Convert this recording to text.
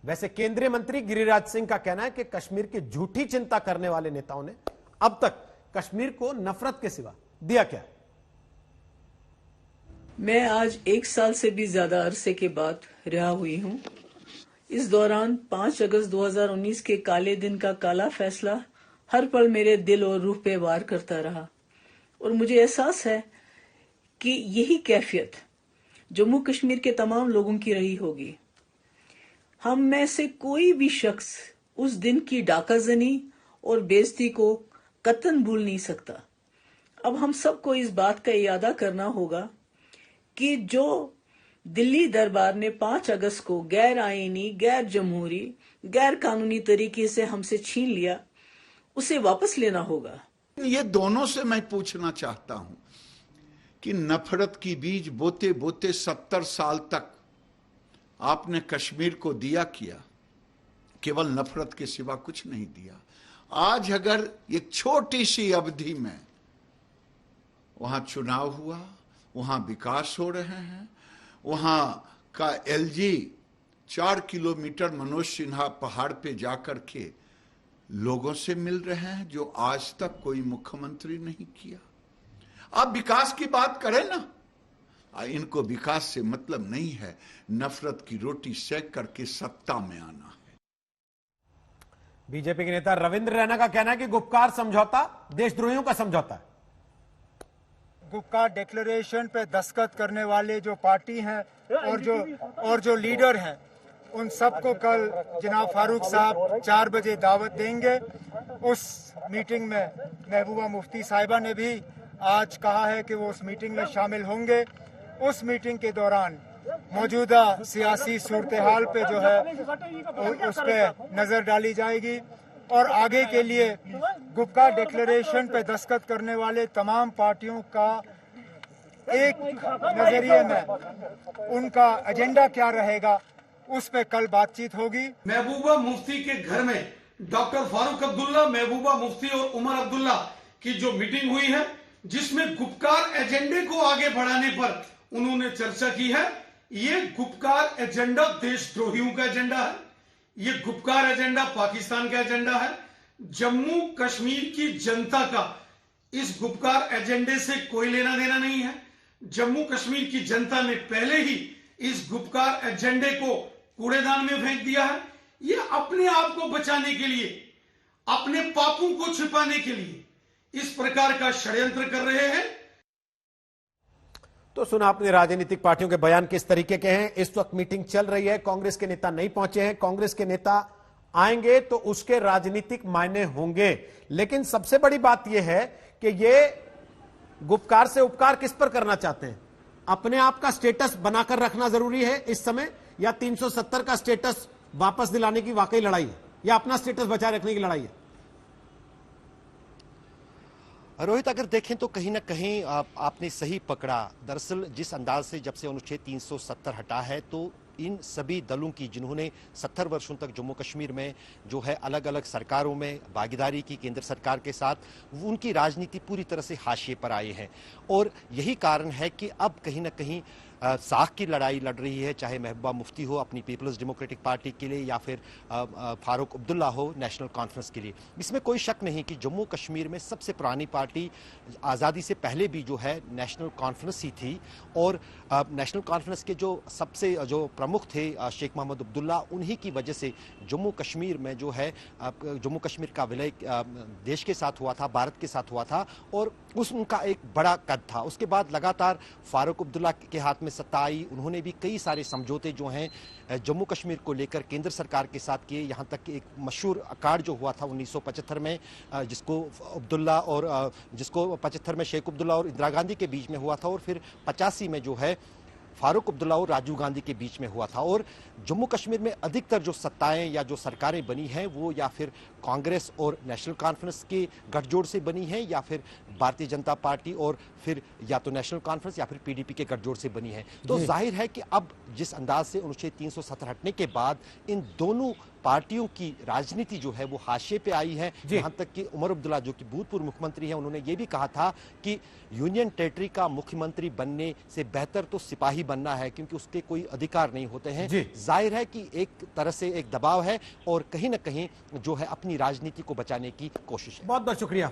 वैसे केंद्रीय मंत्री गिरिराज सिंह का कहना है कि कश्मीर की झूठी चिंता करने वाले नेताओं ने अब तक कश्मीर को नफरत के सिवा दिया क्या? मैं आज 1 साल से भी ज्यादा अरसे के बाद रिहा हुई हूं। इस दौरान 5 अगस्त 2019 के काले दिन का काला फैसला हर पल मेरे दिल और रूह पे वार करता रहा और मुझे एहसास है कि यही कैफियत जम्मू कश्मीर के तमाम लोगों की रही होगी। हम में से कोई भी शख्स उस दिन की डाकाजनी और बेइज्जती को कतई भूल नहीं सकता। अब हम सबको इस बात का इरादा करना होगा कि जो दिल्ली दरबार ने 5 अगस्त को गैर आईनी, गैर जमहूरी, गैर कानूनी तरीके से हमसे छीन लिया, उसे वापस लेना होगा। ये दोनों से मैं पूछना चाहता हूं कि नफरत की बीज बोते बोते 70 साल तक आपने कश्मीर को दिया किया, केवल नफरत के सिवा कुछ नहीं दिया। आज अगर एक छोटी सी अवधि में वहां चुनाव हुआ, वहां विकास हो रहे हैं, वहां का एलजी 4 किलोमीटर मनोज सिन्हा पहाड़ पे जाकर के लोगों से मिल रहे हैं जो आज तक कोई मुख्यमंत्री नहीं किया। आप विकास की बात करें ना, इनको विकास से मतलब नहीं है, नफरत की रोटी सेक करके सत्ता में आना है। बीजेपी के नेता रविंद्र रैना का कहना है कि गुपकार समझौता देशद्रोहियों का समझौता है। गुपकार डिक्लेरेशन पे दस्तखत करने वाले जो पार्टी हैं और जो लीडर हैं, उन सबको कल जनाब फारूक साहब 4 बजे दावत देंगे। उस मीटिंग में महबूबा मुफ्ती साहिबा ने भी आज कहा है कि वो उस मीटिंग में शामिल होंगे। उस मीटिंग के दौरान मौजूदा सियासी सूरत हाल पे जो है उस पे नजर डाली जाएगी और आगे के लिए गुपकार डिक्लेरेशन पे दस्तखत करने वाले तमाम पार्टियों का एक नजरिए में उनका एजेंडा क्या रहेगा, उस पे कल बातचीत होगी। महबूबा मुफ्ती के घर में डॉक्टर फारूक अब्दुल्ला, महबूबा मुफ्ती और उमर अब्दुल्ला की जो मीटिंग हुई है, जिसमें गुपकार एजेंडे को आगे बढ़ाने पर उन्होंने चर्चा की है। ये गुपकार एजेंडा देशद्रोहियों का एजेंडा है, ये गुपकार एजेंडा पाकिस्तान का एजेंडा है। जम्मू कश्मीर की जनता का इस गुपकार एजेंडे से कोई लेना देना नहीं है। जम्मू कश्मीर की जनता ने पहले ही इस गुपकार एजेंडे को कूड़ेदान में फेंक दिया है। ये अपने आप को बचाने के लिए, अपने पापों को छिपाने के लिए इस प्रकार का षड्यंत्र कर रहे हैं। तो सुना आपने राजनीतिक पार्टियों के बयान किस तरीके के हैं। इस वक्त मीटिंग चल रही है, कांग्रेस के नेता नहीं पहुंचे हैं। कांग्रेस के नेता आएंगे तो उसके राजनीतिक मायने होंगे, लेकिन सबसे बड़ी बात यह है कि ये गुपकार से उपकार किस पर करना चाहते हैं? अपने आप का स्टेटस बनाकर रखना जरूरी है इस समय, या 370 का स्टेटस वापस दिलाने की वाकई लड़ाई है, या अपना स्टेटस बचाए रखने की लड़ाई है? रोहित, अगर देखें तो कहीं ना कहीं आपने सही पकड़ा। दरअसल जिस अंदाज से जब से अनुच्छेद 370 हटा है, तो इन सभी दलों की जिन्होंने 70 वर्षों तक जम्मू कश्मीर में जो है अलग अलग सरकारों में भागीदारी की केंद्र सरकार के साथ, उनकी राजनीति पूरी तरह से हाशिए पर आए हैं। और यही कारण है कि अब कहीं ना कहीं साख की लड़ाई लड़ रही है, चाहे महबूबा मुफ्ती हो अपनी पीपल्स डेमोक्रेटिक पार्टी के लिए, या फिर फारूक अब्दुल्ला हो नेशनल कॉन्फ्रेंस के लिए। इसमें कोई शक नहीं कि जम्मू कश्मीर में सबसे पुरानी पार्टी आज़ादी से पहले भी जो है नेशनल कॉन्फ्रेंस ही थी, और नेशनल कॉन्फ्रेंस के जो सबसे जो प्रमुख थे शेख मोहम्मद अब्दुल्ला, उन्हीं की वजह से जम्मू कश्मीर में जो है जम्मू कश्मीर का विलय देश के साथ हुआ था, भारत के साथ हुआ था, और उनका एक बड़ा कद था। उसके बाद लगातार फारूक अब्दुल्ला के हाथ में सत्ता आई। उन्होंने भी कई सारे समझौते जो हैं जम्मू कश्मीर को लेकर केंद्र सरकार के साथ किए। यहाँ तक कि एक मशहूर अकार्ड जो हुआ था 1975 में, जिसको 75 में शेख अब्दुल्ला और इंदिरा गांधी के बीच में हुआ था, और फिर 85 में जो है फारूक अब्दुल्ला और राजीव गांधी के बीच में हुआ था। और जम्मू कश्मीर में अधिकतर जो सत्ताएं या जो सरकारें बनी हैं, वो या फिर कांग्रेस और नेशनल कॉन्फ्रेंस के गठजोड़ से बनी हैं, या फिर भारतीय जनता पार्टी और फिर या तो नेशनल कॉन्फ्रेंस या फिर पीडीपी के गठजोड़ से बनी है। तो जाहिर है कि अब जिस अंदाज से अनुच्छेद 370 हटने के बाद इन दोनों पार्टियों की राजनीति जो है वो हाशिए पे आई है। जी। यहां तक कि उमर अब्दुल्ला जो कि भूतपूर्व मुख्यमंत्री हैं, उन्होंने ये भी कहा था कि यूनियन टेरिटरी का मुख्यमंत्री बनने से बेहतर तो सिपाही बनना है, क्योंकि उसके कोई अधिकार नहीं होते हैं। जी। जाहिर है कि एक तरह से एक दबाव है और कहीं ना कहीं जो है अपनी राजनीति को बचाने की कोशिश है। बहुत बहुत शुक्रिया।